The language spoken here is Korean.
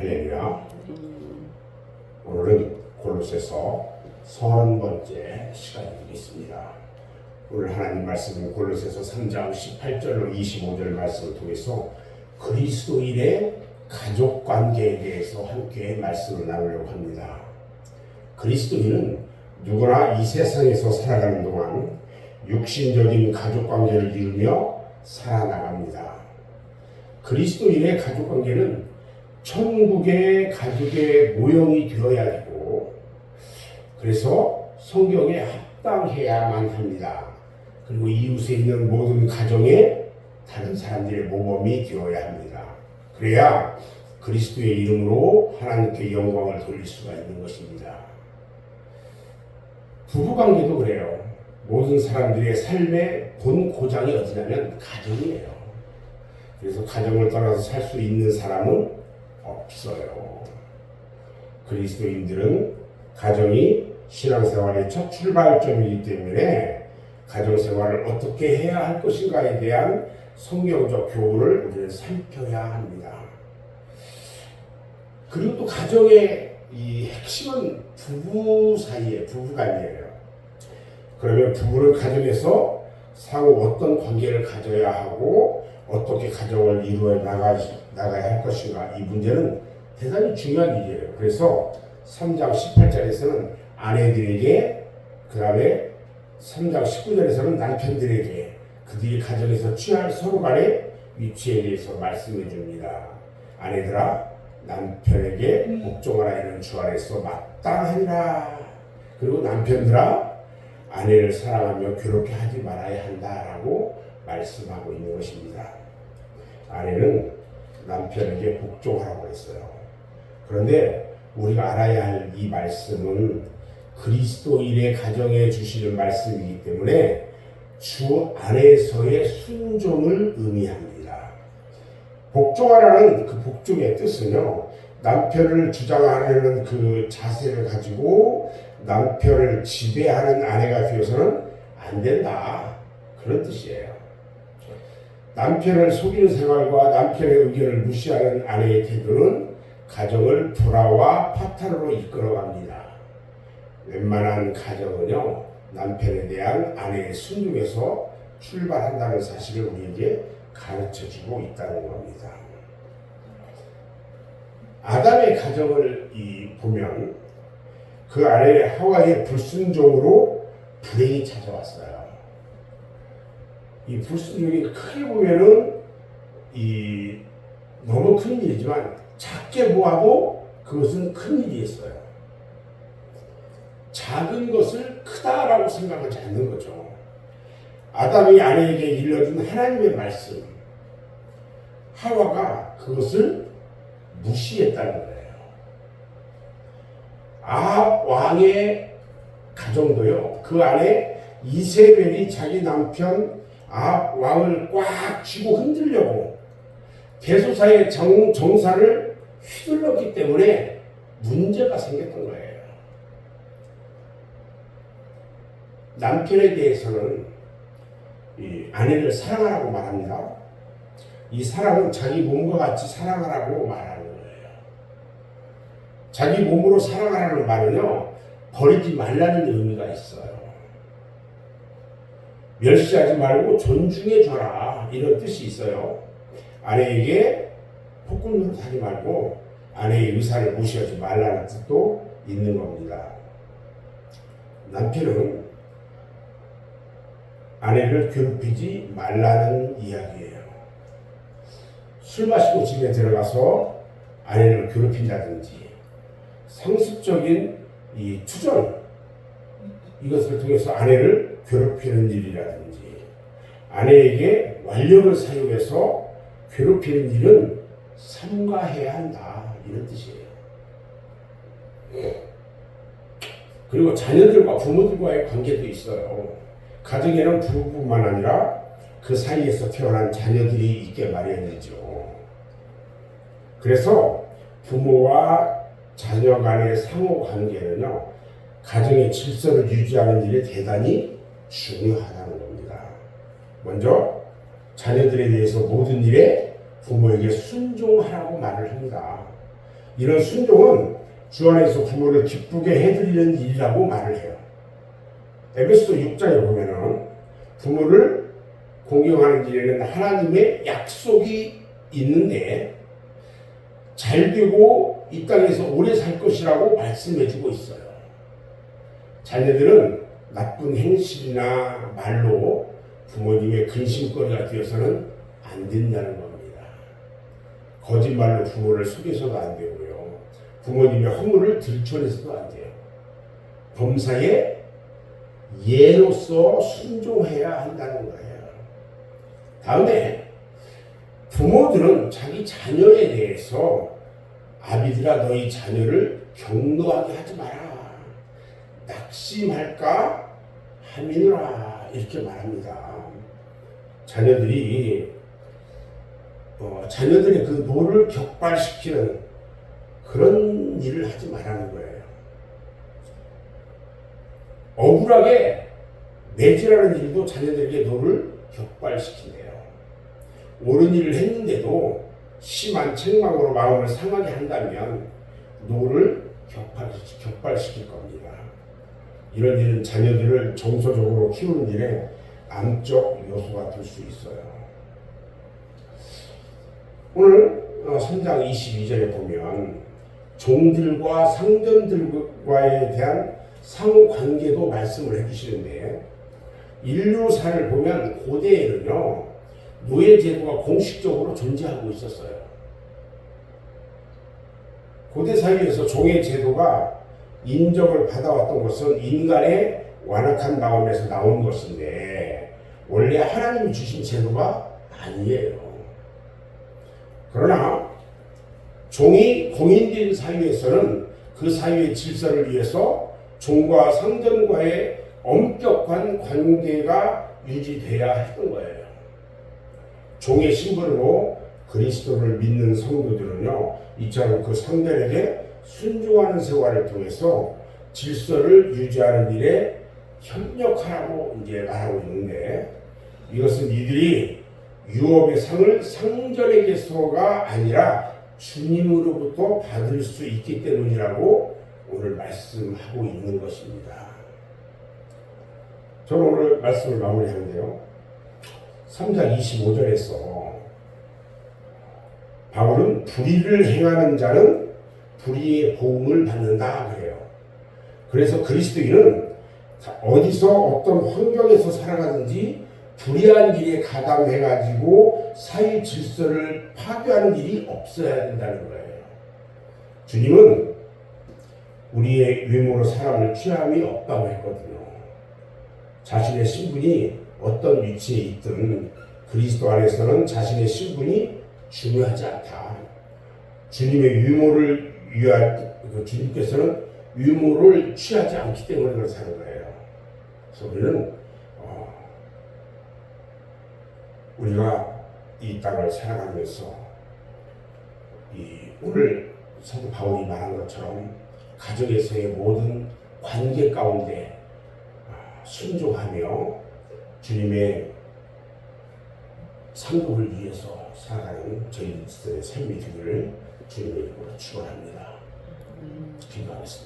할렐루야. 오늘은 골로새서 30번째 시간이 되겠습니다. 오늘 하나님 말씀은 골로새서 3장 18절로 25절 말씀을 통해서 그리스도인의 가족관계에 대해서 함께 말씀을 나누려고 합니다. 그리스도인은 누구나 이 세상에서 살아가는 동안 육신적인 가족관계를 이루며 살아나갑니다. 그리스도인의 가족관계는 천국의 가족의 모형이 되어야 되고, 그래서 성경에 합당해야만 합니다. 그리고 이웃에 있는 모든 가정에 다른 사람들의 모범이 되어야 합니다. 그래야 그리스도의 이름으로 하나님께 영광을 돌릴 수가 있는 것입니다. 부부관계도 그래요. 모든 사람들의 삶의 본 고장이 어디냐면 가정이에요. 그래서 가정을 떠나서 살 수 있는 사람은 없어요. 그리스도인들은 가정이 신앙생활의 첫 출발점이기 때문에 가정생활을 어떻게 해야 할 것인가에 대한 성경적 교훈을 우리는 살펴야 합니다. 그리고 또 가정의 이 핵심은 부부 사이의 부부관계예요. 그러면 부부는 가정에서 상호 어떤 관계를 가져야 하고 어떻게 가정을 이루어 나가야 할 것인가, 이 문제는 대단히 중요한 일이에요. 그래서 3장 18절에서는 아내들에게, 그 다음에 3장 19절에서는 남편들에게 그들이 가정에서 취할 서로 간의 위치에 대해서 말씀해 줍니다. 아내들아 남편에게 복종하라, 이는 주 안에서 마땅하니라. 그리고 남편들아 아내를 사랑하며 괴롭게 하지 말아야 한다라고 말씀하고 있는 것입니다. 아내는 남편에게 복종하라고 했어요. 그런데 우리가 알아야 할 이 말씀은 그리스도인의 가정에 주시는 말씀이기 때문에 주 안에서의 순종을 의미합니다. 복종하라는 그 복종의 뜻은요, 남편을 주장하려는 그 자세를 가지고 남편을 지배하는 아내가 되어서는 안 된다, 그런 뜻이에요. 남편을 속이는 생활과 남편의 의견을 무시하는 아내의 태도는 가정을 불화와 파탄으로 이끌어갑니다. 웬만한 가정은요, 남편에 대한 아내의 순종에서 출발한다는 사실을 우리에게 가르쳐주고 있다는 겁니다. 아담의 가정을 보면 그 아내 하와의 불순종으로 불행이 찾아왔어요. 이 불순종이 크게 보면은 너무 큰 일이지만 작게 보아도 그것은 큰 일이었어요. 작은 것을 크다라고 생각하지 않는 거죠. 아담이 아내에게 일러준 하나님의 말씀, 하와가 그것을 무시했다는 거예요. 아합 왕의 가정도요, 그 안에 이세벨이 자기 남편 아합 왕을 꽉 쥐고 흔들려고 대소사의 정사를 휘둘렀기 때문에 문제가 생겼던 거예요. 남편에 대해서는 이 아내를 사랑하라고 말합니다. 이 사랑은 자기 몸과 같이 사랑하라고 말하는 거예요. 자기 몸으로 사랑하라는 말은요, 버리지 말라는 의미가 있어요. 멸시하지 말고 존중해 줘라, 이런 뜻이 있어요. 아내에게 폭군으로 하지 말고 아내의 의사를 무시하지 말라는 뜻도 있는 겁니다. 남편은 아내를 괴롭히지 말라는 이야기예요. 술 마시고 집에 들어가서 아내를 괴롭힌다든지 상습적인 이 투정, 이것을 통해서 아내를 괴롭히는 일이라든지 아내에게 완력을 사용해서 괴롭히는 일은 삼가해야 한다, 이런 뜻이에요. 그리고 자녀들과 부모들과의 관계도 있어요. 가정에는 부부뿐만 아니라 그 사이에서 태어난 자녀들이 있게 마련이죠. 그래서 부모와 자녀 간의 상호 관계는요, 가정의 질서를 유지하는 일에 대단히 중요하다는 겁니다. 먼저 자녀들에 대해서 모든 일에 부모에게 순종하라고 말을 합니다. 이런 순종은 주 안에서 부모를 기쁘게 해드리는 일이라고 말을 해요. 에베소서 6장에 보면은 부모를 공경하는 일에는 하나님의 약속이 있는데 잘되고 이 땅에서 오래 살 것이라고 말씀해주고 있어요. 자녀들은 나쁜 행실이나 말로 부모님의 근심거리가 되어서는 안 된다는 겁니다. 거짓말로 부모를 속여서도 안 되고요. 부모님의 허물을 들춰내서도 안 돼요. 범사의 예로서 순종해야 한다는 거예요. 다음에 부모들은 자기 자녀에 대해서 아비들아 너희 자녀를 격노하게 하지 마라. 낙심할까 함이노라 이렇게 말합니다. 자녀들이 자녀들의 그 노를 격발시키는 그런 일을 하지 말라는 거예요. 억울하게 매질하는 일도 자녀들에게 노를 격발시킨대요. 옳은 일을 했는데도 심한 책망으로 마음을 상하게 한다면 노를 격발시킬 겁니다. 이런 일은 자녀들을 정서적으로 키우는 일에 암적 요소가 될 수 있어요. 오늘 3장 22절에 보면 종들과 상전들과에 대한 상호관계도 말씀을 해주시는데 인류사를 보면 고대에는요 노예제도가 공식적으로 존재하고 있었어요. 고대 사회에서 종의 제도가 인정을 받아왔던 것은 인간의 완악한 마음에서 나온 것인데 원래 하나님이 주신 제도가 아니에요. 그러나 종이 공인된 사회에서는 그 사회의 질서를 위해서 종과 상전과의 엄격한 관계가 유지돼야 했던 거예요. 종의 신분으로 그리스도를 믿는 성도들은요 이처럼 그 상전에게 순종하는 생활을 통해서 질서를 유지하는 일에 협력하라고 이제 말하고 있는데 이것은 이들이 유업의 상을 상전에게서가 아니라 주님으로부터 받을 수 있기 때문이라고 오늘 말씀하고 있는 것입니다. 저는 오늘 말씀을 마무리하는데요. 3장 25절에서 바울은 불의를 행하는 자는 불의의 보응을 받는다 그래요. 그래서 그리스도인은 어디서 어떤 환경에서 살아가든지 불의한 일에 가담해가지고 사회 질서를 파괴하는 일이 없어야 된다는 거예요. 주님은 우리의 외모로 사람을 취함이 없다고 했거든요. 자신의 신분이 어떤 위치에 있든 그리스도 안에서는 자신의 신분이 중요하지 않다. 주님의 유모를 주님께서는 유모를 취하지 않기 때문에 그렇다는 거예요. 그래서 우리는 우리가 이 땅을 살아가면서 오늘 사도 바울이 말한 것처럼 가정에서의 모든 관계 가운데 순종하며 주님의 상급을 위해서 살아가는 저희들의 삶이 되기를 주님의 이름으로 축원합니다. 기도하겠습니다.